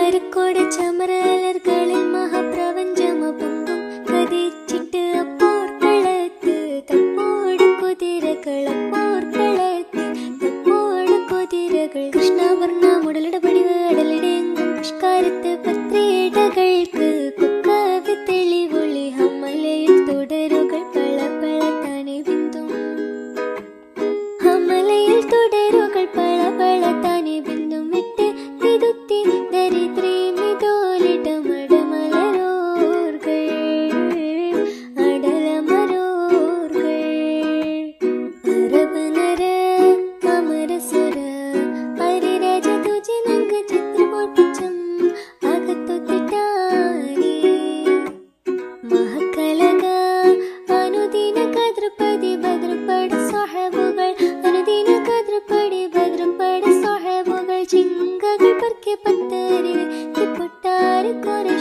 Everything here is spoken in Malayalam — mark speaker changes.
Speaker 1: കരക്കോട് ചമരലർകളിൽ മഹാപ്രപഞ്ചമപൊങ്കും കതിച്ചിട്ട് അപ്പോർക്കളത്ത് തപ്പോട് കുതിരകളപ്പോർക്കളത്ത് തപ്പോട് കുതിരകൾ കൃഷ്ണവർണ്ണ മുടലിടപടിവ് അടലിടെങ്കും പുഷ്കാരത്ത് പത്രേടകൾക്ക് കൊക്കവി തെളിവൊളി ഹമ്മലയിൽ തുടരുകൾ പള പള താനെ ബിന്ദും ഹമ്മലയിൽ തുടരുകൾ പള പള താനെ ബിന്ദും വിട്ട് തിരുത്തി ദരിദ്രേ മിതോലിടമടമലരോർകൾ അടലമരോർകൾ അരബനര അമരസുര പരിരാജ തുജി നങ്ക ചിത്രപോർപ്പിച്ചം അകത്തൊത്തിട്ടാനേ മഹക്കലക അനുദിന കദ്രപതി ഭദ്രപട സ്വഹബുകൾ അനുദിന കദ്രപടി ഭദ്രപട സ്വഹബുകൾ ചിങ്കകൾ പർക്കെ പത്തരി പൊട്ടാറ് കൊറെ